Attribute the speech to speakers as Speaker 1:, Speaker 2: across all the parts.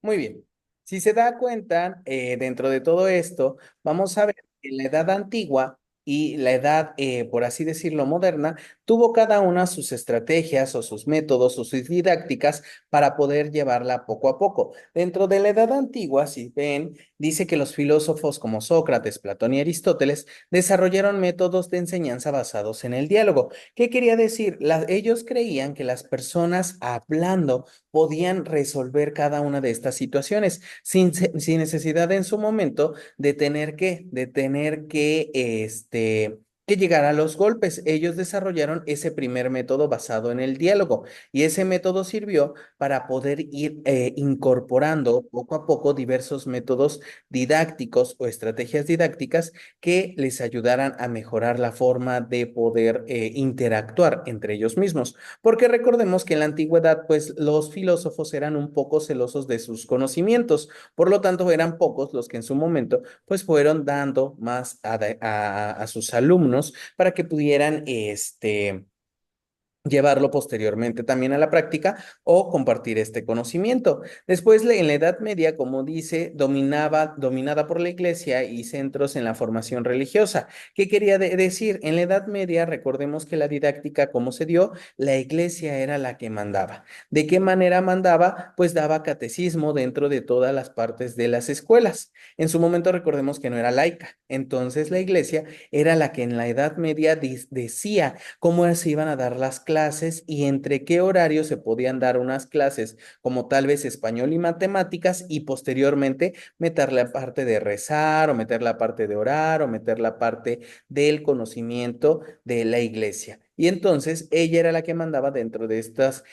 Speaker 1: Muy bien. Si se da cuenta, dentro de todo esto, vamos a ver que la edad antigua y la edad, por así decirlo, moderna, tuvo cada una sus estrategias o sus métodos o sus didácticas para poder llevarla poco a poco. Dentro de la edad antigua, si ven, dice que los filósofos como Sócrates, Platón y Aristóteles desarrollaron métodos de enseñanza basados en el diálogo. ¿Qué quería decir? Ellos creían que las personas hablando podían resolver cada una de estas situaciones sin necesidad en su momento de tener que llegar a los golpes. Ellos desarrollaron ese primer método basado en el diálogo y ese método sirvió para poder ir incorporando poco a poco diversos métodos didácticos o estrategias didácticas que les ayudaran a mejorar la forma de poder interactuar entre ellos mismos. Porque recordemos que en la antigüedad, pues los filósofos eran un poco celosos de sus conocimientos, por lo tanto eran pocos los que en su momento, pues fueron dando más a sus alumnos para que pudieran, llevarlo posteriormente también a la práctica o compartir este conocimiento. Después, en la Edad Media, como dice, dominada por la Iglesia y centros en la formación religiosa. ¿Qué quería decir? En la Edad Media, recordemos que la didáctica, ¿cómo se dio? La Iglesia era la que mandaba. ¿De qué manera mandaba? Pues daba catecismo dentro de todas las partes de las escuelas. En su momento, recordemos que no era laica. Entonces, la Iglesia era la que en la Edad Media decía cómo se iban a dar las clases y entre qué horario se podían dar unas clases, como tal vez español y matemáticas, y posteriormente meter la parte de rezar o meter la parte de orar o meter la parte del conocimiento de la iglesia. Y entonces ella era la que mandaba dentro de estas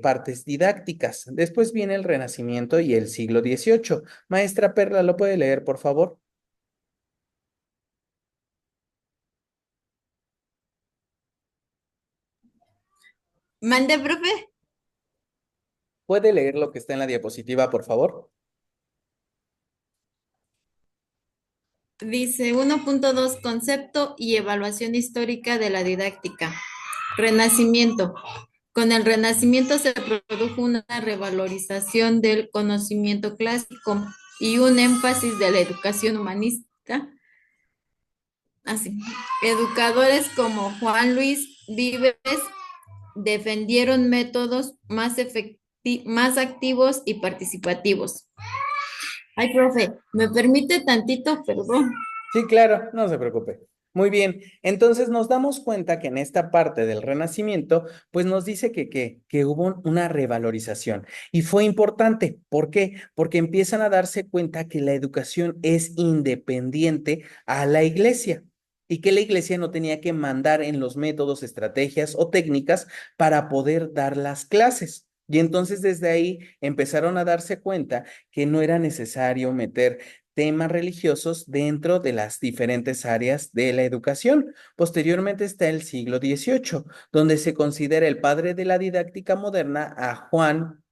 Speaker 1: partes didácticas. Después viene el Renacimiento y el siglo XVIII. Maestra Perla, ¿lo puede leer, por favor?
Speaker 2: Mande, profe.
Speaker 1: ¿Puede leer lo que está en la diapositiva, por favor?
Speaker 2: Dice 1.2 concepto y evaluación histórica de la didáctica. Renacimiento. Con el Renacimiento se produjo una revalorización del conocimiento clásico y un énfasis de la educación humanista. Así. Educadores como Juan Luis Vives defendieron métodos más activos y participativos. Ay, profe, ¿me permite tantito? Perdón.
Speaker 1: Sí, claro, no se preocupe. Muy bien, entonces nos damos cuenta que en esta parte del Renacimiento, pues nos dice que hubo una revalorización y fue importante. ¿Por qué? Porque empiezan a darse cuenta que la educación es independiente a la iglesia y que la iglesia no tenía que mandar en los métodos, estrategias o técnicas para poder dar las clases. Y entonces desde ahí empezaron a darse cuenta que no era necesario meter temas religiosos dentro de las diferentes áreas de la educación. Posteriormente está el siglo XVIII, donde se considera el padre de la didáctica moderna a Juan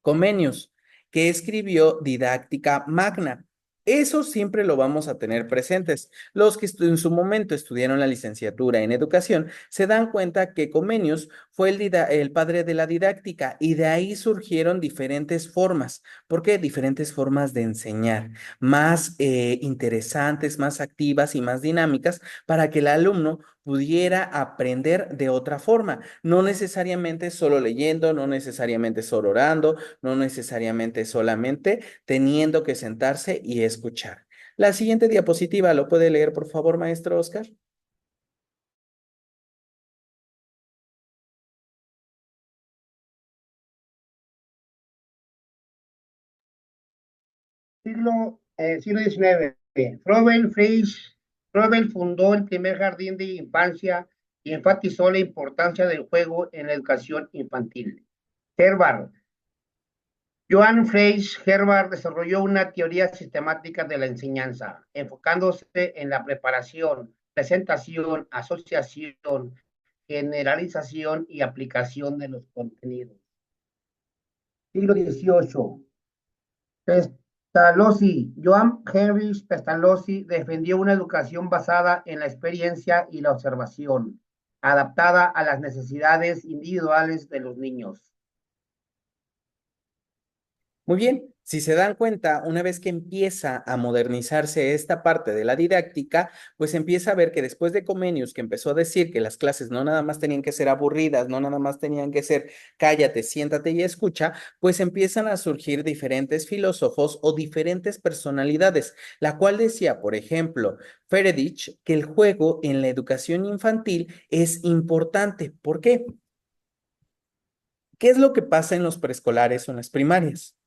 Speaker 1: Comenius, que escribió Didáctica Magna. Eso siempre lo vamos a tener presentes. Los que en su momento estudiaron la licenciatura en educación se dan cuenta que Comenius fue el padre de la didáctica y de ahí surgieron diferentes formas. ¿Por qué? Diferentes formas de enseñar, más interesantes, más activas y más dinámicas para que el alumno pudiera aprender de otra forma, no necesariamente solo leyendo, no necesariamente solo orando, no necesariamente solamente teniendo que sentarse y escuchar. La siguiente diapositiva, ¿lo puede leer, por favor, maestro Oscar?
Speaker 3: Siglo XIX. Froebel fundó el primer jardín de infancia y enfatizó la importancia del juego en la educación infantil. Herbert. Johann Friedrich Herbert desarrolló una teoría sistemática de la enseñanza, enfocándose en la preparación, presentación, asociación, generalización y aplicación de los contenidos. Siglo XVIII. Pestalozzi, Johann Heinrich Pestalozzi defendió una educación basada en la experiencia y la observación, adaptada a las necesidades individuales de los niños.
Speaker 1: Muy bien. Si se dan cuenta, una vez que empieza a modernizarse esta parte de la didáctica, pues empieza a ver que después de Comenius, que empezó a decir que las clases no nada más tenían que ser aburridas, no nada más tenían que ser cállate, siéntate y escucha, pues empiezan a surgir diferentes filósofos o diferentes personalidades, la cual decía, por ejemplo, Feredich, que el juego en la educación infantil es importante. ¿Por qué? ¿Qué es lo que pasa en los preescolares o en las primarias?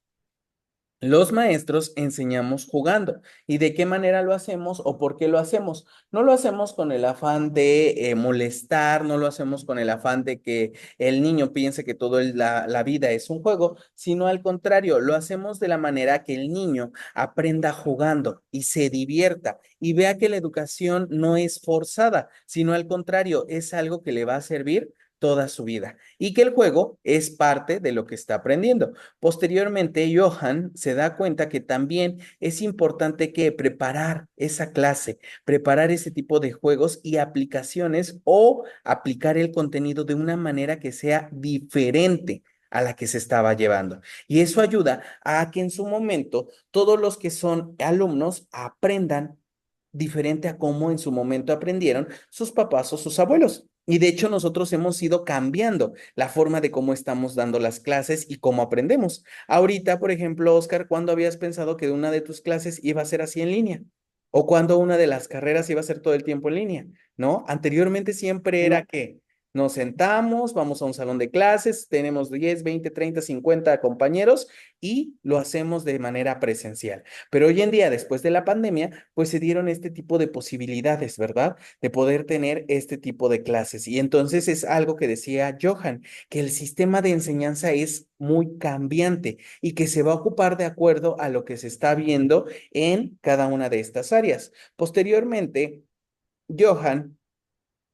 Speaker 1: Los maestros enseñamos jugando. ¿Y de qué manera lo hacemos o por qué lo hacemos? No lo hacemos con el afán de molestar, no lo hacemos con el afán de que el niño piense que toda la vida es un juego, sino al contrario, lo hacemos de la manera que el niño aprenda jugando y se divierta y vea que la educación no es forzada, sino al contrario, es algo que le va a servir toda su vida y que el juego es parte de lo que está aprendiendo. Posteriormente, Johan se da cuenta que también es importante que preparar esa clase, preparar ese tipo de juegos y aplicaciones o aplicar el contenido de una manera que sea diferente a la que se estaba llevando. Y eso ayuda a que en su momento todos los que son alumnos aprendan diferente a cómo en su momento aprendieron sus papás o sus abuelos. Y de hecho nosotros hemos ido cambiando la forma de cómo estamos dando las clases y cómo aprendemos. Ahorita, por ejemplo, Oscar, ¿cuándo habías pensado que una de tus clases iba a ser así en línea? ¿O cuándo una de las carreras iba a ser todo el tiempo en línea? ¿No? Anteriormente siempre era que nos sentamos, vamos a un salón de clases, tenemos 10, 20, 30, 50 compañeros y lo hacemos de manera presencial. Pero hoy en día, después de la pandemia, pues se dieron este tipo de posibilidades, ¿verdad? De poder tener este tipo de clases. Y entonces es algo que decía Johan, que el sistema de enseñanza es muy cambiante y que se va a ocupar de acuerdo a lo que se está viendo en cada una de estas áreas. Posteriormente, Johan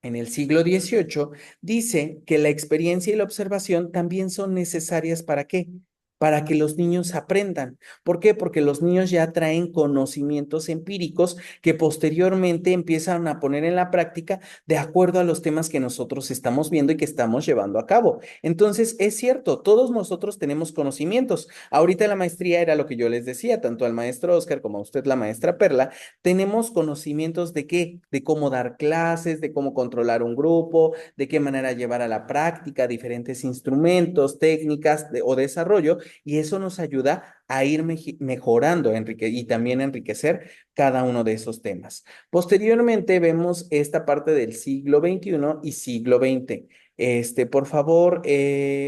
Speaker 1: en el siglo XVIII, dice que la experiencia y la observación también son necesarias ¿para qué? Para que los niños aprendan. ¿Por qué? Porque los niños ya traen conocimientos empíricos que posteriormente empiezan a poner en la práctica de acuerdo a los temas que nosotros estamos viendo y que estamos llevando a cabo. Entonces, es cierto, todos nosotros tenemos conocimientos. Ahorita la maestría era lo que yo les decía, tanto al maestro Oscar como a usted, la maestra Perla, tenemos conocimientos de qué, de cómo dar clases, de cómo controlar un grupo, de qué manera llevar a la práctica diferentes instrumentos, técnicas o desarrollo, y eso nos ayuda a ir mejorando y también enriquecer cada uno de esos temas. Posteriormente vemos esta parte del siglo XXI y siglo XX. Por favor,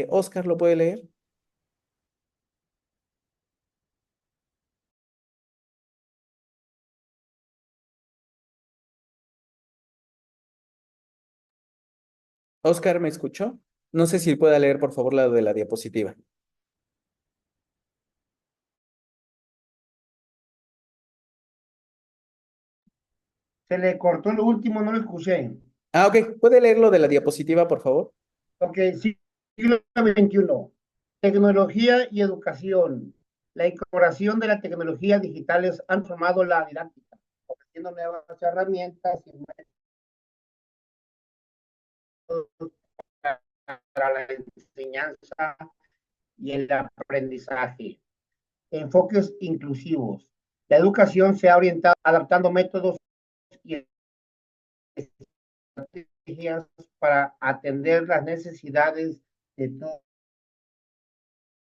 Speaker 1: Oscar, ¿lo puede leer? Oscar, ¿me escuchó? No sé si puede leer, por favor, la de la diapositiva.
Speaker 3: Se le cortó lo último, no lo escuché.
Speaker 1: Ah, ok. ¿Puede leer lo de la diapositiva, por favor?
Speaker 3: Ok, siglo XXI. Tecnología y educación. La incorporación de las tecnologías digitales han formado la didáctica, ofreciendo nuevas herramientas y métodos para la enseñanza y el aprendizaje. Enfoques inclusivos. La educación se ha orientado adaptando métodos y estrategias para atender las necesidades de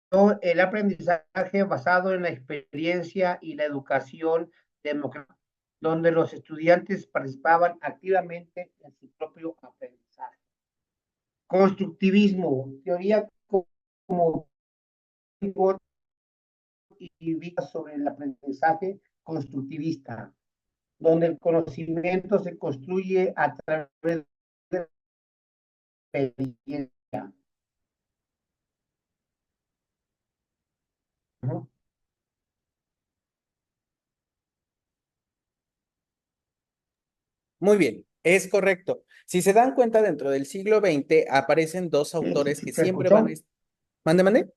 Speaker 3: todo el aprendizaje basado en la experiencia y la educación democrática, donde los estudiantes participaban activamente en su propio aprendizaje. Constructivismo, teoría como y vida sobre el aprendizaje constructivista, donde el conocimiento se construye a través de la experiencia. Uh-huh.
Speaker 1: Muy bien, es correcto. Si se dan cuenta, dentro del siglo XX aparecen dos autores que
Speaker 3: ¿Se
Speaker 1: siempre van a...
Speaker 3: escuchó?
Speaker 1: Mande, mande.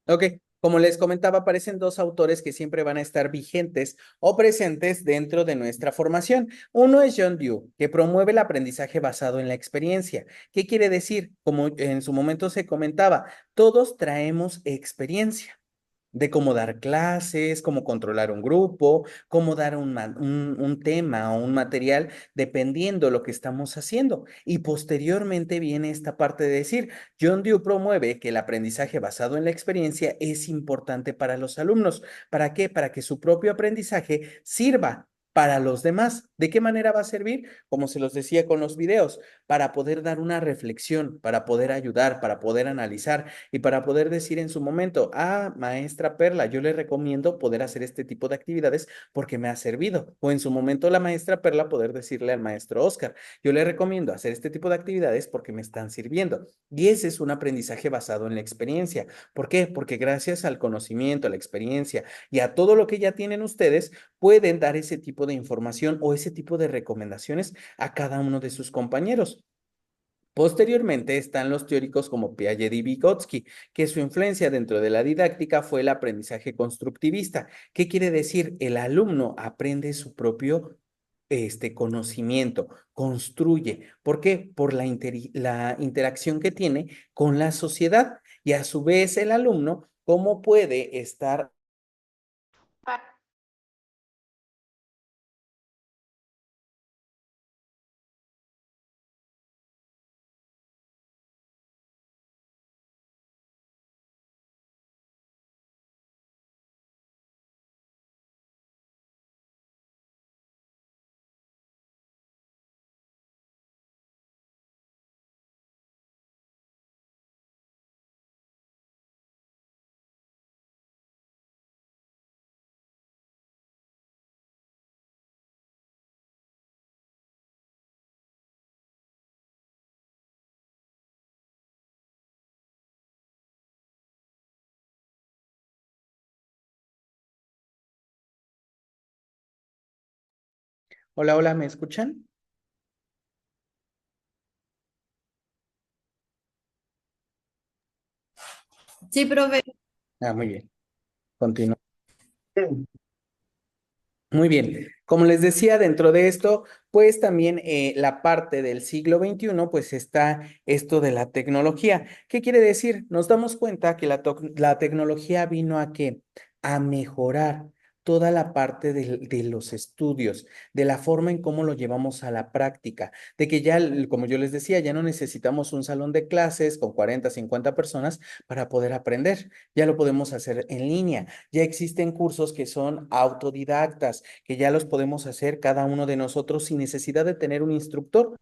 Speaker 1: Ok. Como les comentaba, aparecen dos autores que siempre van a estar vigentes o presentes dentro de nuestra formación. Uno es John Dewey, que promueve el aprendizaje basado en la experiencia. ¿Qué quiere decir? Como en su momento se comentaba, todos traemos experiencia de cómo dar clases, cómo controlar un grupo, cómo dar un tema o un material, dependiendo lo que estamos haciendo. Y posteriormente viene esta parte de decir, John Dewey promueve que el aprendizaje basado en la experiencia es importante para los alumnos. ¿Para qué? Para que su propio aprendizaje sirva para los demás. ¿De qué manera va a servir? Como se los decía con los videos, para poder dar una reflexión, para poder ayudar, para poder analizar y para poder decir en su momento, ah, maestra Perla, yo le recomiendo poder hacer este tipo de actividades porque me ha servido. O en su momento la maestra Perla poder decirle al maestro Oscar, yo le recomiendo hacer este tipo de actividades porque me están sirviendo. Y ese es un aprendizaje basado en la experiencia. ¿Por qué? Porque gracias al conocimiento, a la experiencia y a todo lo que ya tienen ustedes, pueden dar ese tipo de información o ese tipo de recomendaciones a cada uno de sus compañeros. Posteriormente están los teóricos como Piaget y Vygotsky, que su influencia dentro de la didáctica fue el aprendizaje constructivista. ¿Qué quiere decir? El alumno aprende su propio conocimiento, construye. ¿Por qué? Por la interacción que tiene con la sociedad y a su vez el alumno, cómo puede estar. Hola, hola, ¿me escuchan?
Speaker 2: Sí, profe.
Speaker 1: Ah, muy bien. Continúo.
Speaker 3: Sí,
Speaker 1: Muy bien, como les decía, dentro de esto, pues también la parte del siglo XXI, pues está esto de la tecnología. ¿Qué quiere decir? Nos damos cuenta que la tecnología vino a qué? A mejorar toda la parte de los estudios, de la forma en cómo lo llevamos a la práctica, de que ya, como yo les decía, ya no necesitamos un salón de clases con 40, 50 personas para poder aprender, ya lo podemos hacer en línea. Ya existen cursos que son autodidactas, que ya los podemos hacer cada uno de nosotros sin necesidad de tener un instructor.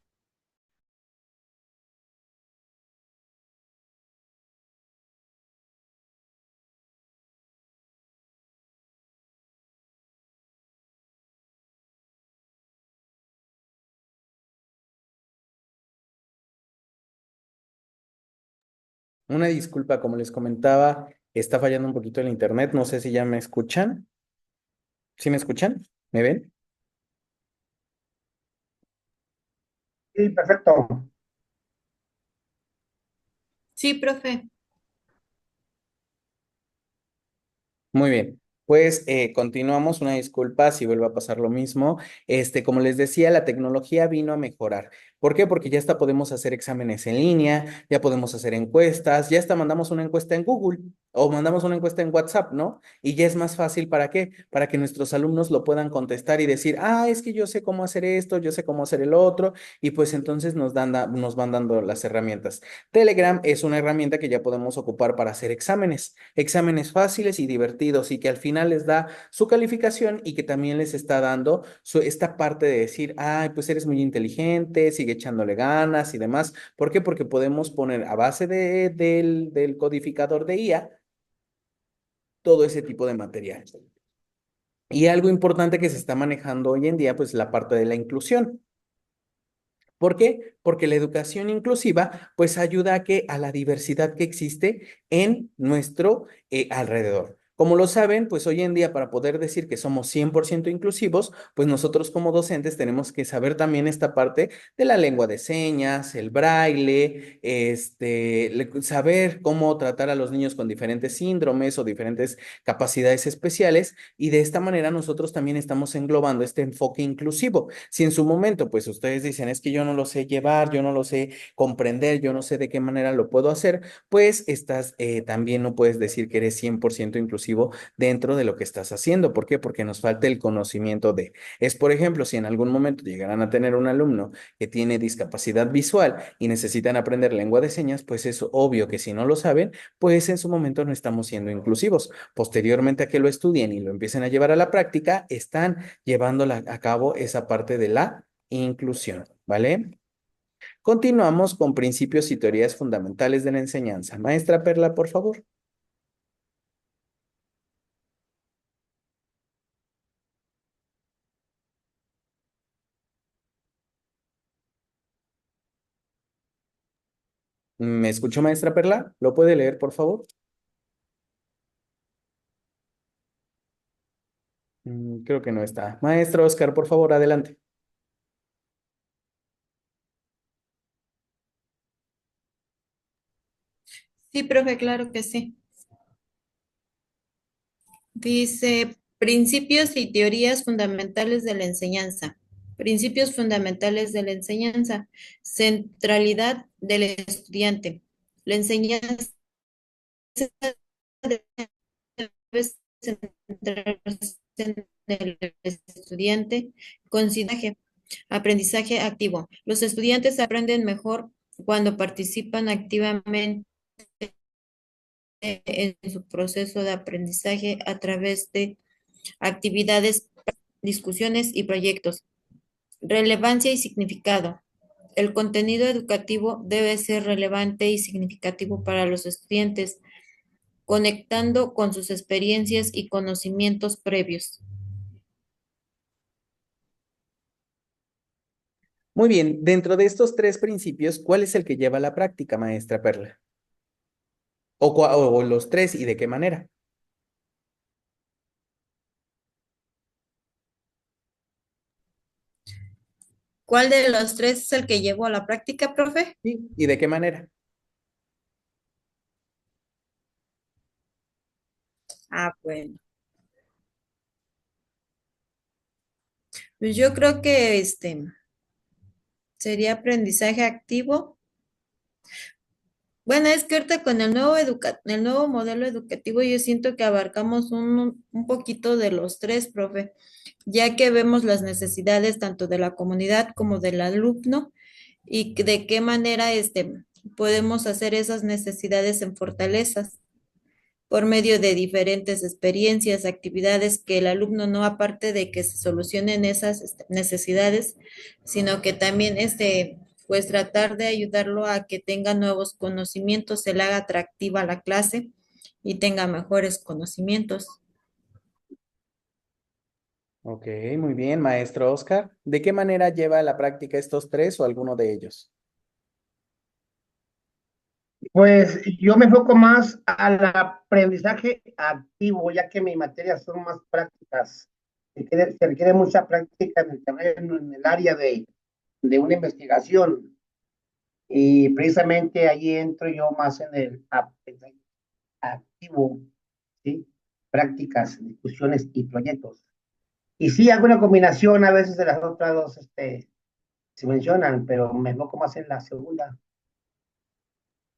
Speaker 1: Una disculpa, como les comentaba, está fallando un poquito el internet. No sé si ya me escuchan. ¿Sí me escuchan? ¿Me ven?
Speaker 3: sí, perfecto.
Speaker 2: Sí, profe.
Speaker 1: Muy bien, pues continuamos. Una disculpa si vuelve a pasar lo mismo. Como les decía, la tecnología vino a mejorar. ¿Por qué? Porque ya hasta podemos hacer exámenes en línea, ya podemos hacer encuestas, ya hasta mandamos una encuesta en Google o mandamos una encuesta en WhatsApp, ¿no? Y ya es más fácil, ¿para qué? Para que nuestros alumnos lo puedan contestar y decir, ah, es que yo sé cómo hacer esto, yo sé cómo hacer el otro, y pues entonces nos van dando las herramientas. Telegram es una herramienta que ya podemos ocupar para hacer exámenes fáciles y divertidos y que al final les da su calificación y que también les está dando esta parte de decir, ay, pues eres muy inteligente, sigue echándole ganas y demás. ¿Por qué? Porque podemos poner a base del codificador de IA todo ese tipo de material. Y algo importante que se está manejando hoy en día, pues la parte de la inclusión. ¿Por qué? Porque la educación inclusiva pues ayuda a la diversidad que existe en nuestro alrededor. Como lo saben, pues hoy en día para poder decir que somos 100% inclusivos, pues nosotros como docentes tenemos que saber también esta parte de la lengua de señas, el braille, saber cómo tratar a los niños con diferentes síndromes o diferentes capacidades especiales y de esta manera nosotros también estamos englobando este enfoque inclusivo. Si en su momento, pues ustedes dicen, es que yo no lo sé llevar, yo no lo sé comprender, yo no sé de qué manera lo puedo hacer, pues estás, también no puedes decir que eres 100% inclusivo dentro de lo que estás haciendo. ¿Por qué? Porque nos falta el conocimiento de. Es, por ejemplo, si en algún momento llegarán a tener un alumno que tiene discapacidad visual y necesitan aprender lengua de señas, pues es obvio que si no lo saben, pues en su momento no estamos siendo inclusivos. Posteriormente a que lo estudien y lo empiecen a llevar a la práctica, están llevando a cabo esa parte de la inclusión, ¿vale? Continuamos con principios y teorías fundamentales de la enseñanza. Maestra Perla, por favor. ¿Me escuchó, maestra Perla? ¿Lo puede leer, por favor? Creo que no está. Maestro Oscar, por favor, adelante.
Speaker 2: Sí, profe, claro que sí. Dice, principios y teorías fundamentales de la enseñanza. Principios fundamentales de la enseñanza. Centralidad del estudiante. La enseñanza debe centrarse en el estudiante. Consideraje, aprendizaje activo. Los estudiantes aprenden mejor cuando participan activamente en su proceso de aprendizaje a través de actividades, discusiones y proyectos. Relevancia y significado. El contenido educativo debe ser relevante y significativo para los estudiantes, conectando con sus experiencias y conocimientos previos.
Speaker 1: Muy bien, dentro de estos tres principios, ¿cuál es el que lleva a la práctica, maestra Perla? O los tres y de qué manera.
Speaker 2: ¿Cuál de los tres es el que llevó a la práctica, profe?
Speaker 1: Sí, ¿y de qué manera?
Speaker 2: Ah, bueno. Pues yo creo que sería aprendizaje activo. Bueno, es que ahorita con el nuevo modelo educativo yo siento que abarcamos un poquito de los tres, profe, ya que vemos las necesidades tanto de la comunidad como del alumno y de qué manera podemos hacer esas necesidades en fortalezas por medio de diferentes experiencias, actividades que el alumno no aparte de que se solucionen esas necesidades, sino que también pues tratar de ayudarlo a que tenga nuevos conocimientos, se le haga atractiva la clase y tenga mejores conocimientos.
Speaker 1: Ok, muy bien, maestro Oscar. ¿De qué manera lleva a la práctica estos tres o alguno de ellos?
Speaker 3: Pues yo me enfoco más al aprendizaje activo, ya que mis materias son más prácticas. Se requiere mucha práctica en el terreno, en el área de una investigación. Y precisamente ahí entro yo más en el aprendizaje activo, ¿sí? Prácticas, discusiones y proyectos. Y sí, alguna combinación a veces de las otras dos se mencionan, pero me enfoco más en la segunda.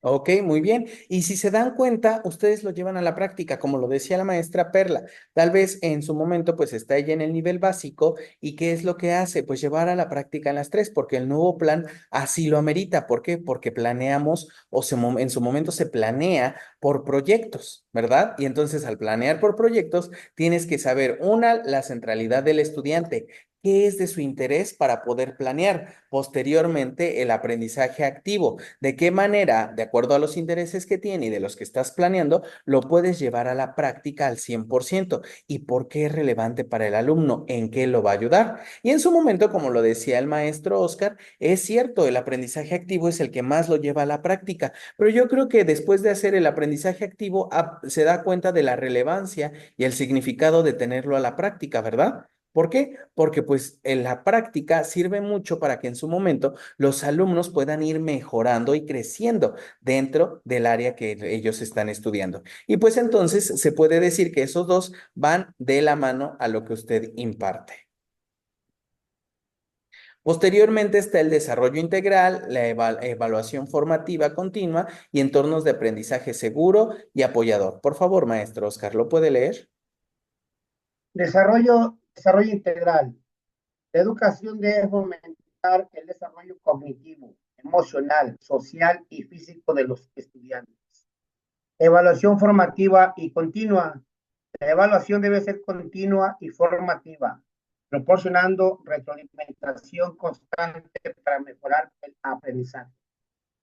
Speaker 1: Ok, muy bien. Y si se dan cuenta, ustedes lo llevan a la práctica, como lo decía la maestra Perla. Tal vez en su momento, pues está ella en el nivel básico. ¿Y qué es lo que hace? Pues llevar a la práctica en las tres, porque el nuevo plan así lo amerita. ¿Por qué? Porque planeamos en su momento se planea por proyectos, ¿verdad? Y entonces al planear por proyectos, tienes que saber, una, la centralidad del estudiante. qué es de su interés para poder planear posteriormente el aprendizaje activo. De qué manera, de acuerdo a los intereses que tiene y de los que estás planeando, lo puedes llevar a la práctica al 100%. ¿Y por qué es relevante para el alumno? ¿En qué lo va a ayudar? Y en su momento, como lo decía el maestro Oscar, es cierto, el aprendizaje activo es el que más lo lleva a la práctica, pero yo creo que después de hacer el aprendizaje activo, se da cuenta de la relevancia y el significado de tenerlo a la práctica, ¿verdad? ¿Por qué? Porque pues en la práctica sirve mucho para que en su momento los alumnos puedan ir mejorando y creciendo dentro del área que ellos están estudiando. Y pues entonces se puede decir que esos dos van de la mano a lo que usted imparte. Posteriormente está el desarrollo integral, la evaluación formativa continua y entornos de aprendizaje seguro y apoyador. Por favor, maestro Oscar, ¿lo puede leer?
Speaker 3: Desarrollo integral. La educación debe fomentar el desarrollo cognitivo, emocional, social y físico de los estudiantes. Evaluación formativa y continua. La evaluación debe ser continua y formativa, proporcionando retroalimentación constante para mejorar el aprendizaje.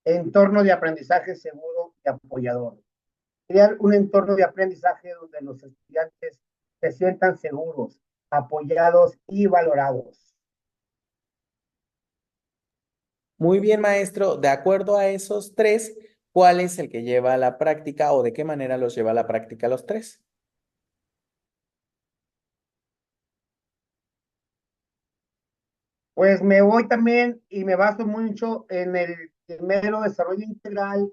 Speaker 3: Entorno de aprendizaje seguro y apoyador. Crear un entorno de aprendizaje donde los estudiantes se sientan seguros, apoyados y valorados.
Speaker 1: Muy bien, maestro. De acuerdo a esos tres, ¿cuál es el que lleva a la práctica o de qué manera los lleva a la práctica los tres?
Speaker 3: Pues me voy también y me baso mucho en el primero desarrollo integral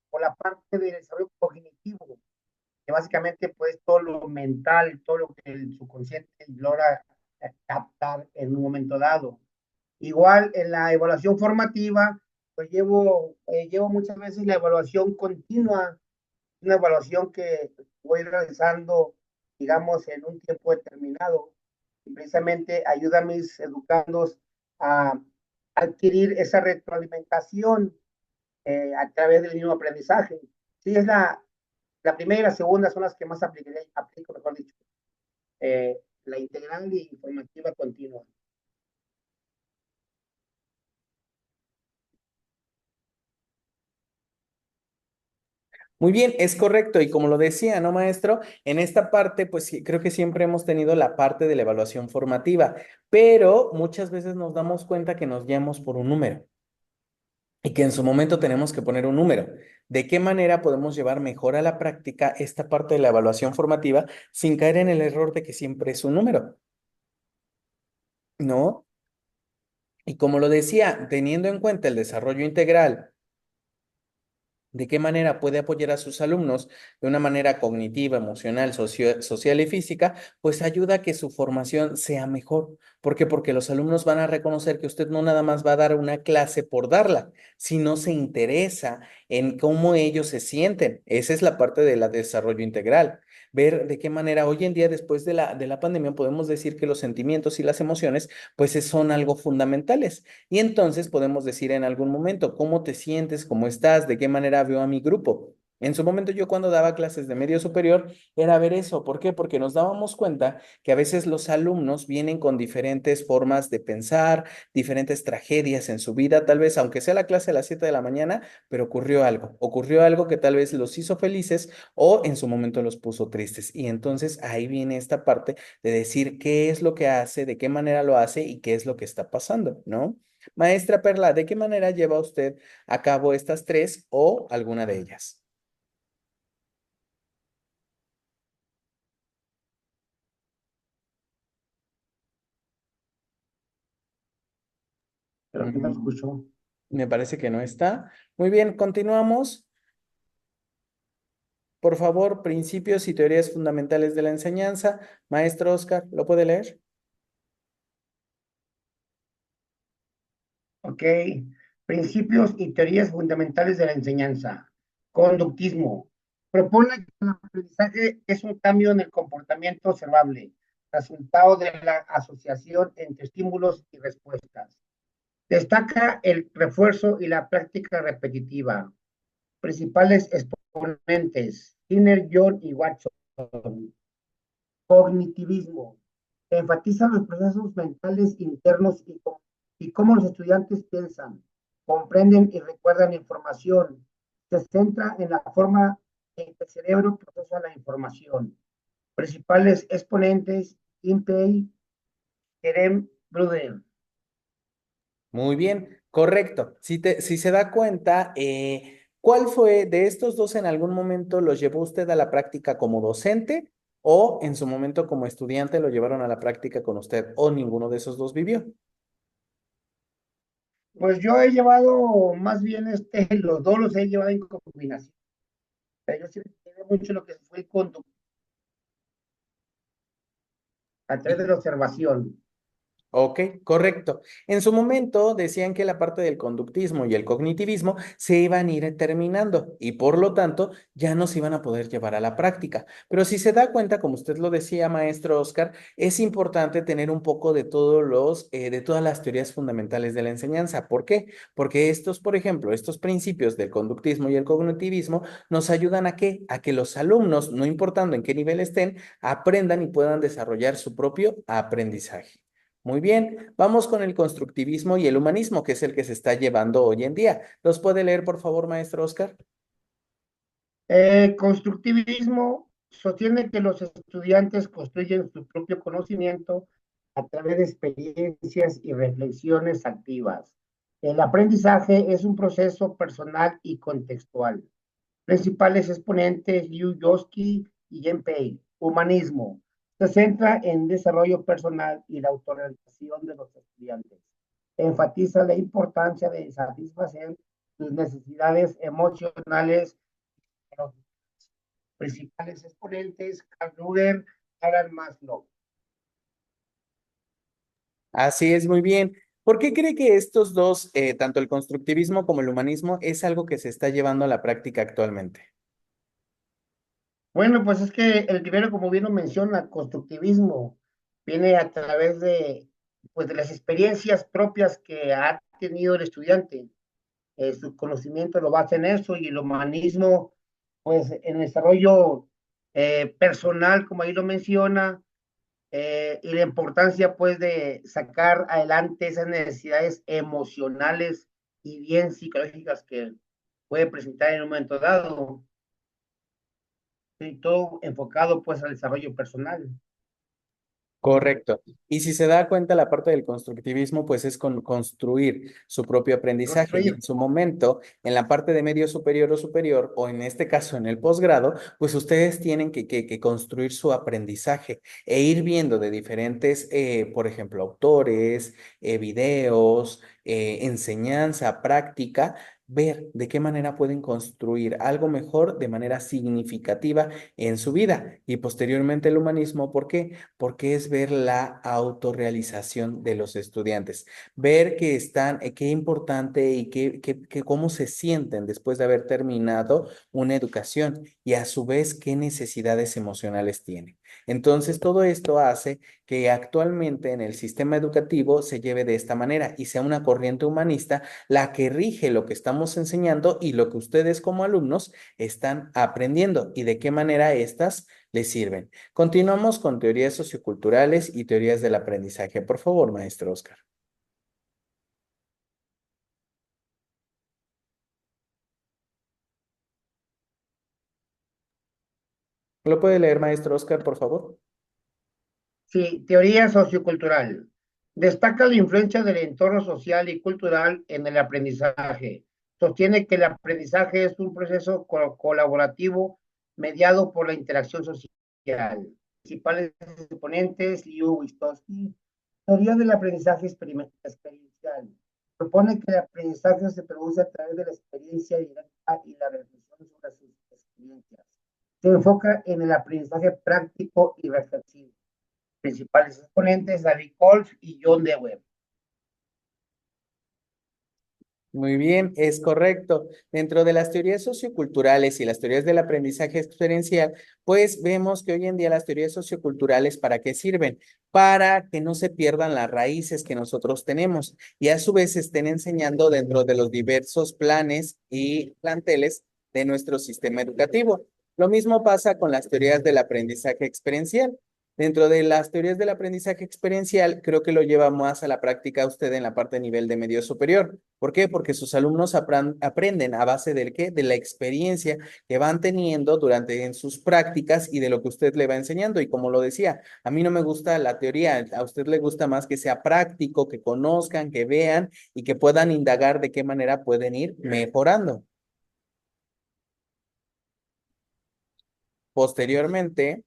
Speaker 3: o la parte del desarrollo cognitivo, que básicamente pues todo lo mental, todo lo que el subconsciente logra captar en un momento dado. Igual en la evaluación formativa, pues llevo muchas veces la evaluación continua, una evaluación que voy realizando, digamos, en un tiempo determinado, y precisamente ayuda a mis educandos a adquirir esa retroalimentación a través del mismo aprendizaje. Sí, es la primera y la segunda son las que más aplico, mejor dicho, la integral y formativa continua.
Speaker 1: Muy bien, es correcto. Y como lo decía, ¿no, maestro? En esta parte, pues sí, creo que siempre hemos tenido la parte de la evaluación formativa, pero muchas veces nos damos cuenta que nos guiamos por un número y que en su momento tenemos que poner un número. ¿De qué manera podemos llevar mejor a la práctica esta parte de la evaluación formativa sin caer en el error de que siempre es un número? ¿No? Y como lo decía, teniendo en cuenta el desarrollo integral, de qué manera puede apoyar a sus alumnos de una manera cognitiva, emocional, social y física, pues ayuda a que su formación sea mejor. ¿Por qué? Porque los alumnos van a reconocer que usted no nada más va a dar una clase por darla, sino se interesa en cómo ellos se sienten. Esa es la parte del desarrollo integral. Ver de qué manera hoy en día, después de la pandemia, podemos decir que los sentimientos y las emociones, pues son algo fundamentales. Y entonces podemos decir en algún momento, ¿cómo te sientes? ¿Cómo estás? ¿De qué manera veo a mi grupo? En su momento yo cuando daba clases de medio superior era ver eso. ¿Por qué? Porque nos dábamos cuenta que a veces los alumnos vienen con diferentes formas de pensar, diferentes tragedias en su vida, tal vez aunque sea la clase a las 7 de la mañana, pero ocurrió algo que tal vez los hizo felices o en su momento los puso tristes. Y entonces ahí viene esta parte de decir qué es lo que hace, de qué manera lo hace y qué es lo que está pasando, ¿no? Maestra Perla, ¿de qué manera lleva usted a cabo estas tres o alguna de ellas?
Speaker 3: Pero que no
Speaker 1: Mm,
Speaker 3: escuchó.
Speaker 1: Me parece que no está. Muy bien, continuamos. Por favor, principios y teorías fundamentales de la enseñanza. Maestro Oscar, ¿lo puede leer?
Speaker 3: Ok. Principios y teorías fundamentales de la enseñanza. Conductismo. Propone que el aprendizaje es un cambio en el comportamiento observable, resultado de la asociación entre estímulos y respuestas. Destaca el refuerzo y la práctica repetitiva. Principales exponentes, Skinner, John y Watson. Cognitivismo. Enfatiza los procesos mentales internos y cómo los estudiantes piensan, comprenden y recuerdan información. Se centra en la forma en que el cerebro procesa la información. Principales exponentes, Impey, Kerem, Bruder.
Speaker 1: Muy bien, correcto. Si se da cuenta, ¿cuál fue de estos dos en algún momento los llevó usted a la práctica como docente o en su momento como estudiante lo llevaron a la práctica con usted o ninguno de esos dos vivió?
Speaker 3: Pues yo he llevado más bien los dos los he llevado en combinación. Pero yo siempre mucho lo que fue el conducto a través de la observación.
Speaker 1: Ok, correcto. En su momento decían que la parte del conductismo y el cognitivismo se iban a ir terminando y por lo tanto ya no se iban a poder llevar a la práctica. Pero si se da cuenta, como usted lo decía, maestro Oscar, es importante tener un poco de de todas las teorías fundamentales de la enseñanza. ¿Por qué? Porque estos, por ejemplo, estos principios del conductismo y el cognitivismo nos ayudan a qué? A que los alumnos, no importando en qué nivel estén, aprendan y puedan desarrollar su propio aprendizaje. Muy bien, vamos con el constructivismo y el humanismo, que es el que se está llevando hoy en día. ¿Los puede leer, por favor, maestro Oscar?
Speaker 3: Constructivismo sostiene que los estudiantes construyen su propio conocimiento a través de experiencias y reflexiones activas. El aprendizaje es un proceso personal y contextual. Principales exponentes, Liu Yoski y Yen Pei. Humanismo. Se centra en desarrollo personal y la autorrealización de los estudiantes. Enfatiza la importancia de satisfacer sus necesidades emocionales. Los principales exponentes, Carl Ruger, Alan Maslow.
Speaker 1: Así es, muy bien. ¿Por qué cree que estos dos, tanto el constructivismo como el humanismo, es algo que se está llevando a la práctica actualmente?
Speaker 3: Bueno, pues es que el primero, como bien lo menciona, constructivismo, viene a través pues, de las experiencias propias que ha tenido el estudiante. Su conocimiento lo basa en eso y el humanismo, pues en el desarrollo personal, como ahí lo menciona, y la importancia pues de sacar adelante esas necesidades emocionales y bien psicológicas que puede presentar en un momento dado, y todo enfocado pues al desarrollo personal.
Speaker 1: Correcto. Y si se da cuenta, la parte del constructivismo, pues es construir su propio aprendizaje. Y
Speaker 3: Construir.
Speaker 1: en su momento, en la parte de medio superior o superior, o en este caso en el posgrado, pues ustedes tienen que construir su aprendizaje e ir viendo de diferentes, por ejemplo, autores, videos, enseñanza, práctica, ver de qué manera pueden construir algo mejor de manera significativa en su vida. Y posteriormente el humanismo, ¿por qué? Porque es ver la autorrealización de los estudiantes, ver que están, qué importante y cómo se sienten después de haber terminado una educación y a su vez qué necesidades emocionales tienen. Entonces, todo esto hace que actualmente en el sistema educativo se lleve de esta manera y sea una corriente humanista la que rige lo que estamos enseñando y lo que ustedes como alumnos están aprendiendo y de qué manera estas les sirven. Continuamos con teorías socioculturales y teorías del aprendizaje. Por favor, maestro Oscar. ¿Lo puede leer, maestro Oscar, por favor?
Speaker 3: Sí, teoría sociocultural. Destaca la influencia del entorno social y cultural en el aprendizaje. Sostiene que el aprendizaje es un proceso colaborativo mediado por la interacción social. Principales exponentes, Liu Vygotsky. Teoría del aprendizaje experiencial. Propone que el aprendizaje se produce a través de la experiencia directa y la reflexión sobre sus experiencias. Se enfoca en el aprendizaje práctico y reflexivo. Principales exponentes, David Kolf y John Dewey.
Speaker 1: Muy bien, es correcto. Dentro de las teorías socioculturales y las teorías del aprendizaje experiencial, pues vemos que hoy en día las teorías socioculturales, ¿para qué sirven? Para que no se pierdan las raíces que nosotros tenemos y a su vez se estén enseñando dentro de los diversos planes y planteles de nuestro sistema educativo. Lo mismo pasa con las teorías del aprendizaje experiencial. Dentro de las teorías del aprendizaje experiencial, creo que lo lleva más a la práctica usted en la parte de nivel de medio superior. ¿Por qué? Porque sus alumnos aprenden a base del qué, de la experiencia que van teniendo durante en sus prácticas y de lo que usted le va enseñando. Y como lo decía, a mí no me gusta la teoría, a usted le gusta más que sea práctico, que conozcan, que vean y que puedan indagar de qué manera pueden ir mejorando. Posteriormente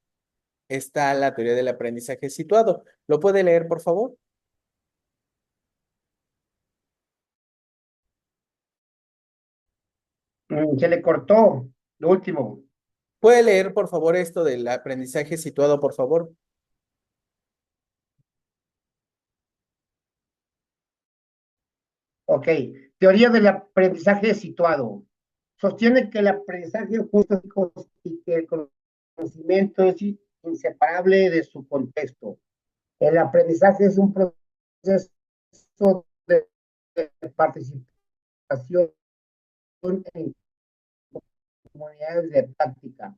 Speaker 1: está la teoría del aprendizaje situado. ¿Lo puede leer, por favor?
Speaker 3: Se le cortó lo último.
Speaker 1: ¿Puede leer, por favor, esto del aprendizaje situado, por favor?
Speaker 3: Ok. Teoría del aprendizaje situado. Sostiene que el aprendizaje justo y que el conocimiento es inseparable de su contexto. El aprendizaje es un proceso de participación en comunidades de práctica.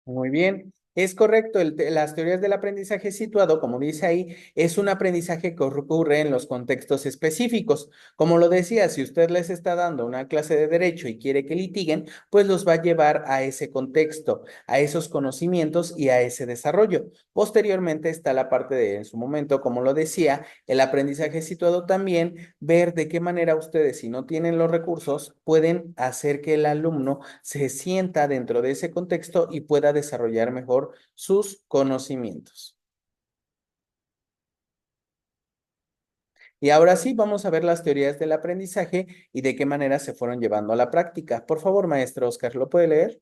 Speaker 1: Muy bien, es correcto. Las teorías del aprendizaje situado, como dice ahí, es un aprendizaje que ocurre en los contextos específicos. Como lo decía, si usted les está dando una clase de derecho y quiere que litiguen, pues los va a llevar a ese contexto, a esos conocimientos y a ese desarrollo. Posteriormente está la parte de, en su momento, como lo decía, el aprendizaje situado también, ver de qué manera ustedes, si no tienen los recursos, pueden hacer que el alumno se sienta dentro de ese contexto y pueda desarrollar mejor sus conocimientos. Y ahora sí, vamos a ver las teorías del aprendizaje y de qué manera se fueron llevando a la práctica. Por favor, maestro Oscar, ¿lo puede leer?